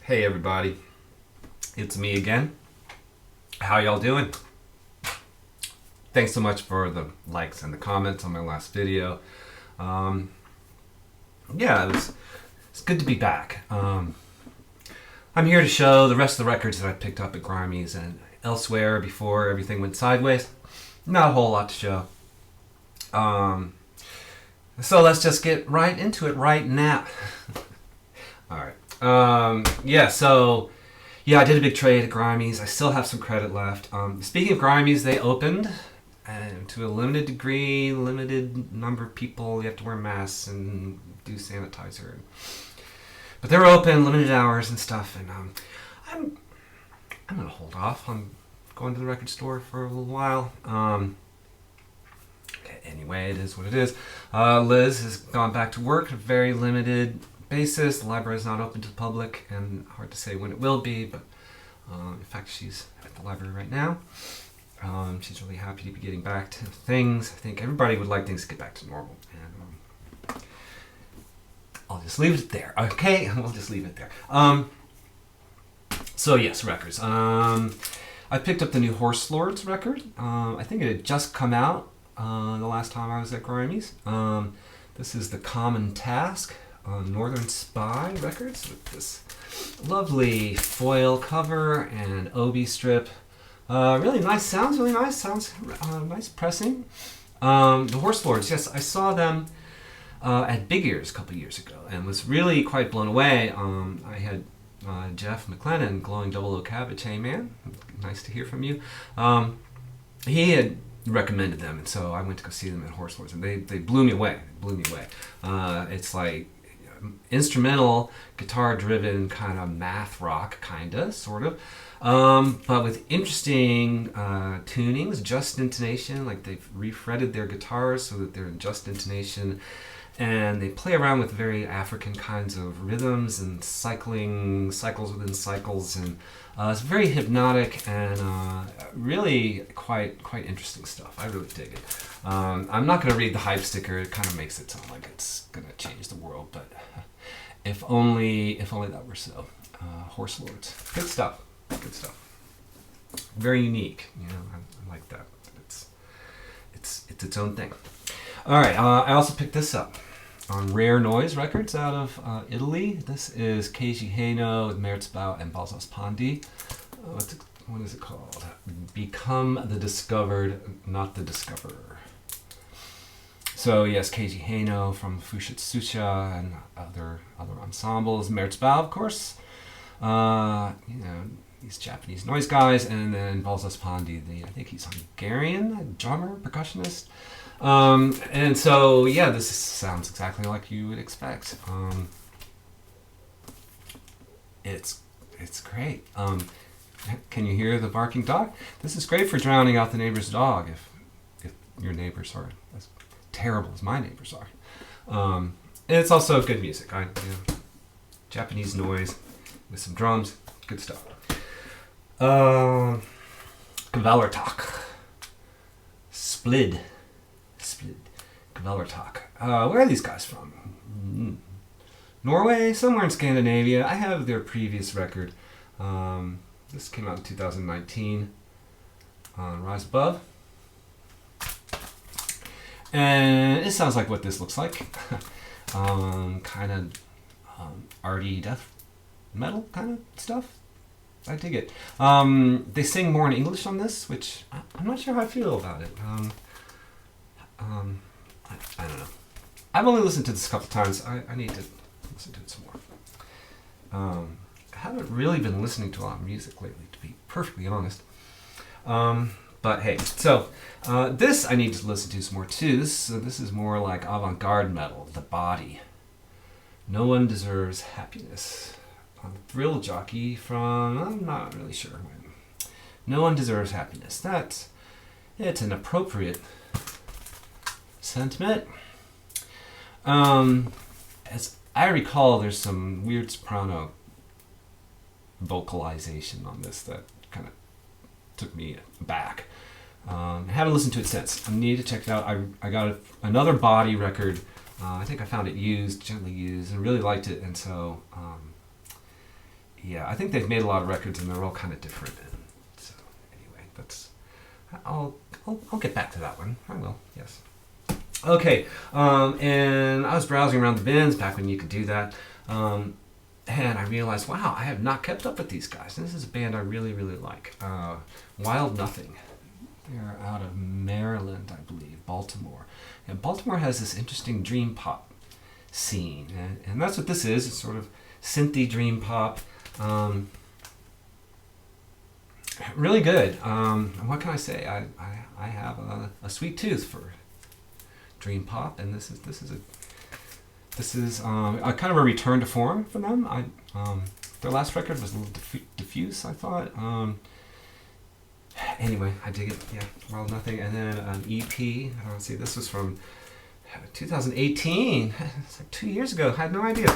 Hey everybody, it's me again. How y'all doing? Thanks so much for the likes and the comments on my last video. Um, yeah, it's good to be back. I'm here to show the rest of the records that I picked up at Grimey's and elsewhere before everything went sideways. Not a whole lot to show. So let's just get right into it right now. Alright. I did a big trade at Grimey's. I still have some credit left. Speaking of Grimey's, they opened to a limited degree, limited number of people. You have to wear masks and do sanitizer. But they're open, limited hours and stuff. And I'm gonna hold off on going to the record store for a little while. Anyway, it is what it is. Liz has gone back to work at a very limited basis. The library is not open to the public, and hard to say when it will be, but in fact, she's at the library right now. She's really happy to be getting back to things. I think everybody would like things to get back to normal, and I'll just leave it there. Okay, we'll just leave it there. So yes, records. I picked up the new Horselords record. I think it had just come out the last time I was at Grimey's. This is the Common Task on Northern Spy Records with this lovely foil cover and obi strip. Really nice sounds, nice pressing. The Horselords, yes, I saw them at Big Ears a couple years ago and was really quite blown away. I had Jeff McLennan, Glowing Double O Cabbage. Hey man, nice to hear from you. He had recommended them, and so I went to go see them at Horselords, and they blew me away. It's like instrumental, guitar-driven kind of math rock, sort of, but with interesting tunings, just intonation. Like they've refretted their guitars so that they're in just intonation, and they play around with very African kinds of rhythms and cycles within cycles, and it's very hypnotic and really quite interesting stuff. I really dig it. I'm not going to read the hype sticker. It kind of makes it sound like it's going to change the world, but if only that were so. Horselords, good stuff. Very unique. I like that. It's its own thing. All right. I also picked this up on Rare Noise Records out of Italy. This is Keiji Haino with Merzbow and Balsas Pandi. What is it called? Become the Discovered, Not the Discoverer. So yes, Keiji Haino from Fushitsusha and other ensembles. Merzbow, of course. These Japanese noise guys, and then Balsas Pandi, I think he's Hungarian drummer, percussionist. And so, yeah, this sounds exactly like you would expect. It's great. Can you hear the barking dog? This is great for drowning out the neighbor's dog if your neighbors are as terrible as my neighbors are. And it's also good music. Japanese noise with some drums, good stuff. Kvelertak. Splid. Kvelertak. Where are these guys from? Norway? Somewhere in Scandinavia. I have their previous record. This came out in 2019 on Rise Above. And it sounds like what this looks like. Arty death metal kind of stuff. I dig it. They sing more in English on this, which I'm not sure how I feel about it. I don't know. I've only listened to this a couple times. I need to listen to it some more. I haven't really been listening to a lot of music lately, to be perfectly honest. But hey, so this I need to listen to some more too. This is more like avant-garde metal, The Body. No One Deserves Happiness. Thrill Jockey from, I'm not really sure when. No One Deserves Happiness. It's an appropriate sentiment. As I recall, there's some weird soprano vocalization on this that kind of took me back. I haven't listened to it since. I need to check it out. I got another Body record. I think I found it gently used, and really liked it, and so yeah, I think they've made a lot of records and they're all kind of different. And so anyway, that's I'll get back to that one. I will. Yes. Okay. And I was browsing around the bins back when you could do that. And I realized, wow, I have not kept up with these guys. And this is a band I really, really like. Wild Nothing. They're out of Maryland, I believe, Baltimore. And Baltimore has this interesting dream pop scene. And that's what this is. It's sort of synthy dream pop. Really good. What can I say? I have a sweet tooth for dream pop. And this is a kind of a return to form for them. Their last record was a little diffuse, I thought. Anyway, I dig it. Yeah, Wild Nothing. And then an EP. I don't see. This was from 2018. It's like 2 years ago. I had no idea.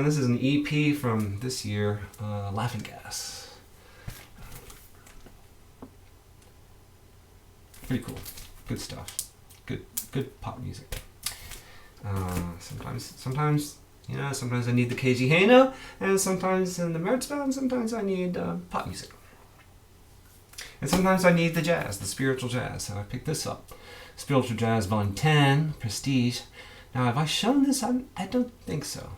This is an EP from this year. Laughing Gas. Pretty cool. Good stuff. Good pop music. Sometimes, you know, sometimes I need the KG Hano, and sometimes in the Merzbound, sometimes I need pop music. And sometimes I need the jazz, the spiritual jazz, and I picked this up. Spiritual Jazz Volume 10, Prestige. Now, have I shown this? I don't think so.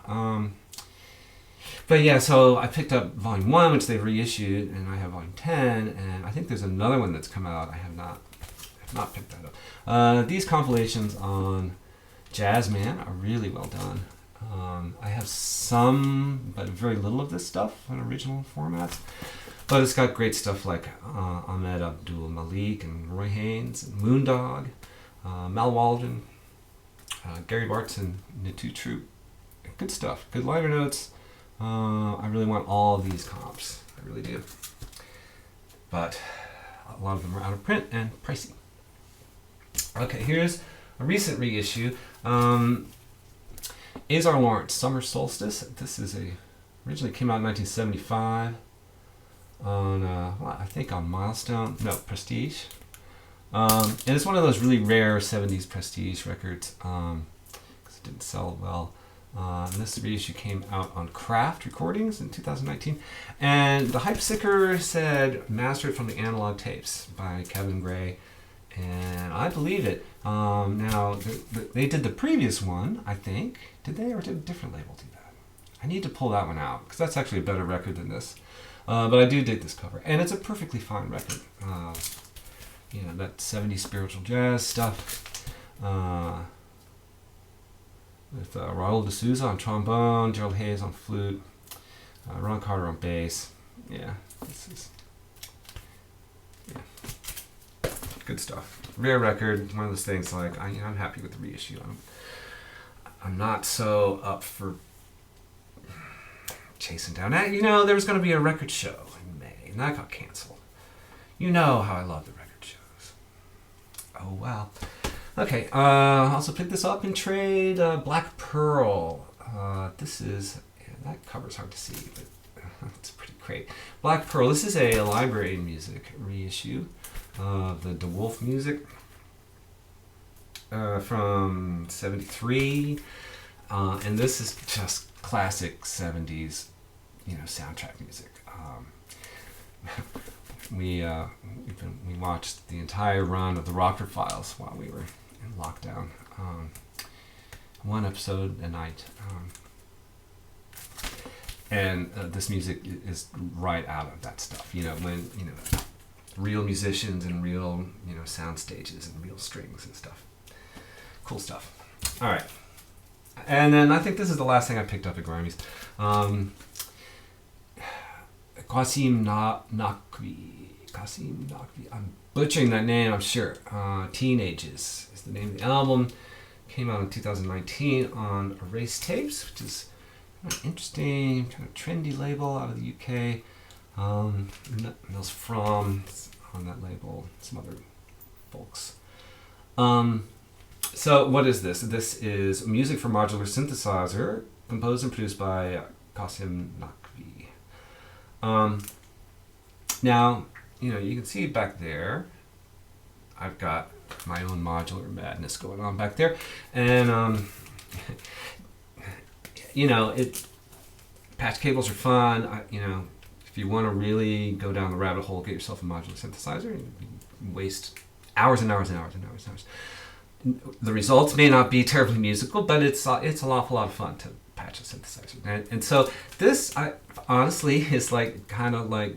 But yeah, so I picked up Volume 1, which they've reissued, and I have Volume 10, and I think there's another one that's come out. I have not picked that up. These compilations on Jazzman are really well done. I have some, but very little of this stuff on original formats. But it's got great stuff like Ahmed Abdul Malik and Roy Haynes and Moondog, Mal Waldron, Gary Bartz and Nitu Troop. Good stuff. Good liner notes. I really want all of these comps. I really do. But a lot of them are out of print and pricey. Okay, here's a recent reissue. Azar Lawrence, Summer Solstice. This is originally came out in 1975 on, I think on Milestone, no, Prestige. And it's one of those really rare 70s Prestige records because it didn't sell well. And this reissue came out on Craft Recordings in 2019. And the hype sticker said, mastered from the analog tapes by Kevin Gray. And I believe it. Now, they did the previous one, I think. Did they, or did a different label do that? I need to pull that one out, because that's actually a better record than this. But I do dig this cover. And it's a perfectly fine record. You know, that 70s spiritual jazz stuff. With Raul D'Souza on trombone, Gerald Hayes on flute, Ron Carter on bass. Yeah, this is... Yeah. Good stuff. Rare record. One of those things like I'm happy with the reissue. I'm not so up for chasing down. You know, there was going to be a record show in May, and that got canceled. You know how I love the record shows. Oh wow. Okay. Also picked this up in trade. Black Pearl. This is that cover's hard to see, but it's pretty great. Black Pearl. This is a library music reissue. The DeWolf music from '73, and this is just classic '70s, you know, soundtrack music. We watched the entire run of the Rodger Files while we were in lockdown. One episode a night, and this music is right out of that stuff. You know, when you know. Real musicians and real, you know, sound stages and real strings and stuff. Cool stuff. All right. And then I think this is the last thing I picked up at Grammys. Qasim Naqvi. I'm butchering that name, I'm sure. Teenages is the name of the album. Came out in 2019 on Erase Tapes, which is an interesting, kind of trendy label out of the UK. Nils Fromm on that label, some other folks. So what is this? This is music for modular synthesizer, composed and produced by Qasim Naqvi. Now, you know, you can see back there, I've got my own modular madness going on back there, and you know, patch cables are fun. You know, if you want to really go down the rabbit hole, get yourself a modular synthesizer, and waste hours and hours and hours and hours and hours. The results may not be terribly musical, but it's an awful lot of fun to patch a synthesizer. And so this, honestly, is like kind of like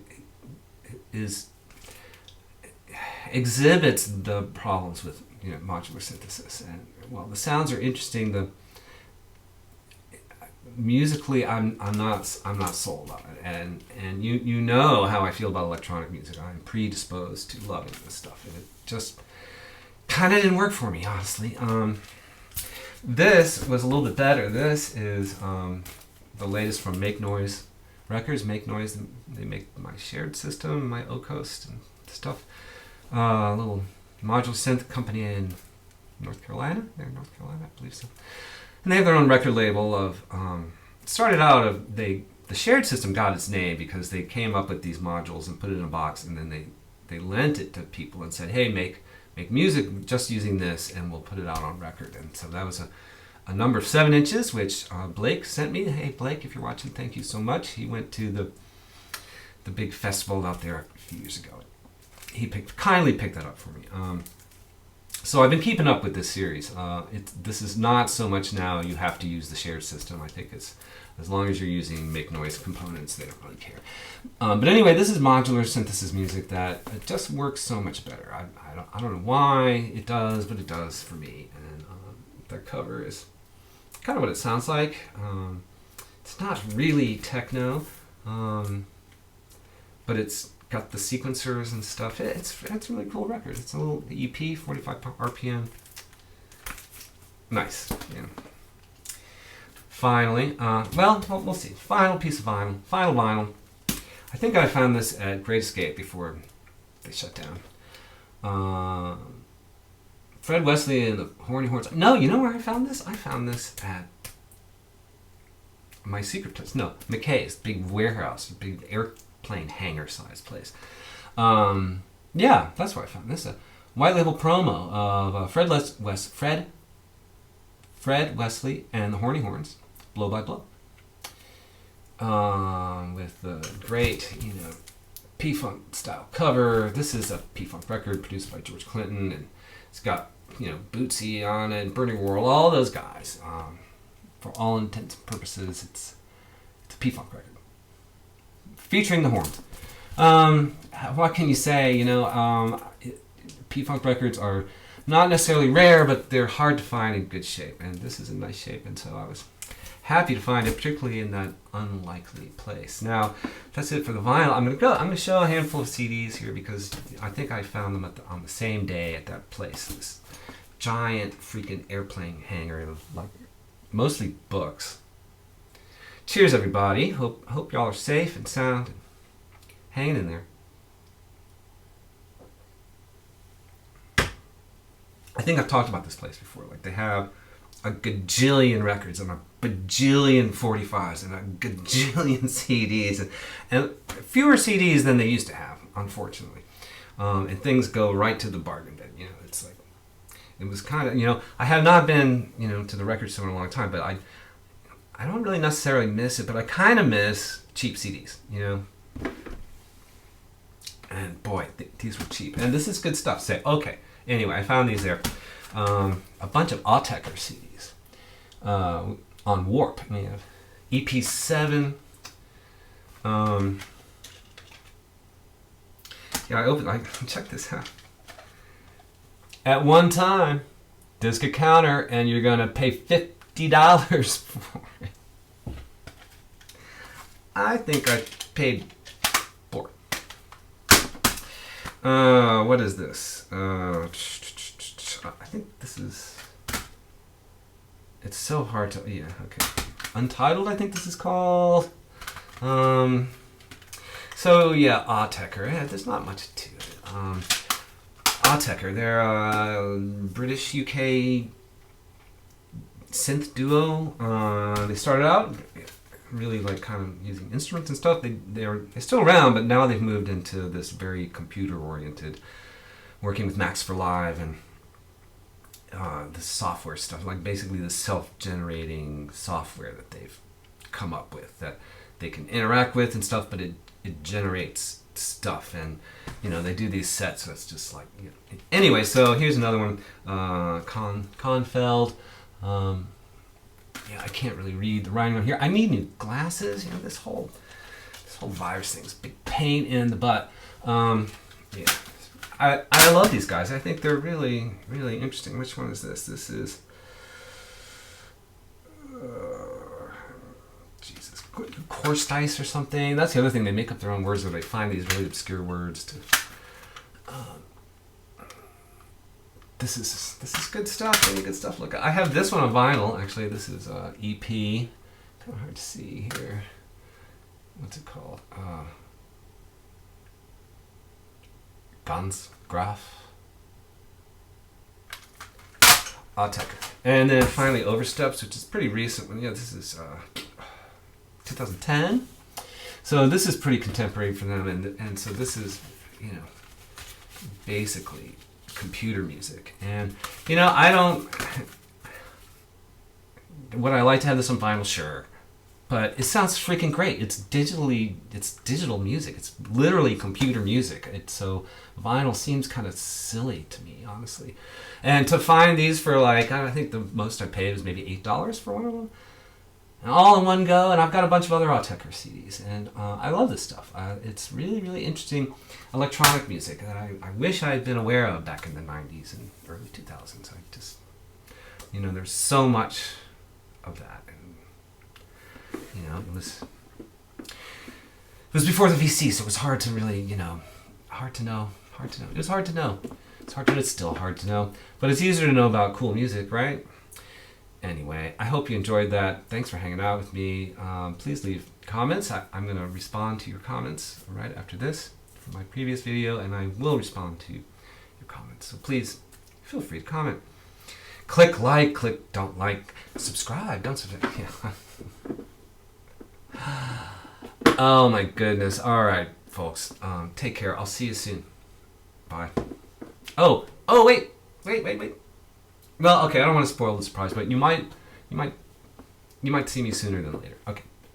exhibits the problems with, you know, modular synthesis. And while the sounds are interesting, musically I'm not sold on it. And you know how I feel about electronic music. I'm predisposed to loving this stuff, and it just kind of didn't work for me, honestly. This was a little bit better. This is the latest from Make Noise Records. Make Noise, they make my shared system, my O-Coast and stuff. A little modular synth company in North Carolina. They're in North Carolina, I believe so. And they have their own record label of, started out of, the shared system got its name because they came up with these modules and put it in a box, and then they lent it to people and said, hey, make music just using this, and we'll put it out on record. And so that was a number of 7 inches, which Blake sent me. Hey, Blake, if you're watching, thank you so much. He went to the big festival out there a few years ago. He kindly picked that up for me. So I've been keeping up with this series. This is not so much now you have to use the shared system. I think it's as long as you're using Make Noise components, they don't really care. But anyway, this is modular synthesis music that it just works so much better. I don't know why it does, but it does for me. And the cover is kind of what it sounds like. It's not really techno, but it's got the sequencers and stuff. It's a really cool record. It's a little EP, 45 RPM. Nice. Yeah. Finally, well, we'll see. Final piece of vinyl. Final vinyl. I think I found this at Great Escape before they shut down. Fred Wesley and the Horny Horns. No, you know where I found this? I found this at my secret place. No, McKay's big warehouse, big airplane hangar size place. Yeah, that's where I found this. A white label promo of Fred Wesley and the Horny Horns, Blow by Blow. With the great, you know, P-Funk style cover. This is a P-Funk record produced by George Clinton, and it's got, you know, Bootsy on it, Burning World, all those guys. For all intents and purposes, it's a P-Funk record featuring the horns. What can you say? You know, P-Funk records are not necessarily rare, but they're hard to find in good shape, and this is in nice shape, and so I was happy to find it, particularly in that unlikely place. Now, that's it for the vinyl. I'm going to show a handful of CDs here because I think I found them on the same day at that place. This giant freaking airplane hangar of like mostly books. Cheers, everybody. Hope y'all are safe and sound and hanging in there. I think I've talked about this place before. Like, they have a gajillion records and a bajillion 45s and a gajillion CDs and fewer CDs than they used to have, unfortunately. And things go right to the bargain bin. You know, it's like, it was kind of, you know, I have not been, you know, to the record store in a long time, but I don't really necessarily miss it, but I kind of miss cheap CDs, you know. And boy, these were cheap. And this is good stuff. Say, okay. Anyway, I found these there. A bunch of Autechre CDs on Warp. We have EP7. Yeah, check this out. At one time, disc a counter, and you're gonna pay $50 for it. I think I paid $4. What is this? I think this is. It's so hard to. Yeah, okay. Untitled, I think this is called. So yeah, Autechre. Yeah, there's not much to it. Autechre, they're a British UK synth duo. They started out really like kind of using instruments and stuff. They're still around, but now they've moved into this very computer-oriented, working with Max for Live and the software stuff, like basically the self-generating software that they've come up with that they can interact with and stuff, but it generates stuff, and you know they do these sets, so it's just like, you know. Anyway, so here's another one, Kaun. Yeah, I can't really read the writing on here. I need new glasses. You know, this whole virus thing's a big pain in the butt. Yeah, I love these guys. I think they're really, really interesting. Which one is this? This is Jesus, Horselords or something. That's the other thing. They make up their own words, or they find these really obscure words to. This is good stuff. Really good stuff. Look, I have this one on vinyl. Actually, this is EP. Kind of hard to see here. What's it called? Guns Graph. Autechre. And then finally Oversteps, which is pretty recent one. Yeah, this is 2010. So this is pretty contemporary for them, and so this is, you know, basically computer music. And you know, would I like to have this on vinyl? Sure. But it sounds freaking great. It's digital music. It's literally computer music. So vinyl seems kind of silly to me, honestly. And to find these for like, I think the most I paid was maybe $8 for one of them. And all in one go, and I've got a bunch of other Autechre CDs. And I love this stuff. It's really, really interesting electronic music that I wish I had been aware of back in the 90s and early 2000s. I just, you know, there's so much of that. You know, it was before the VC, so it was hard to really, you know, hard to know. It was hard to know. It's still hard to know, but it's easier to know about cool music, right? Anyway, I hope you enjoyed that. Thanks for hanging out with me. Please leave comments. I'm going to respond to your comments right after this from my previous video, and I will respond to your comments. So please feel free to comment. Click like, click don't like, subscribe, don't subscribe. Yeah. Oh my goodness. All right, folks. Take care. I'll see you soon. Bye. Oh, wait. Well, okay, I don't want to spoil the surprise, but you might see me sooner than later. Okay.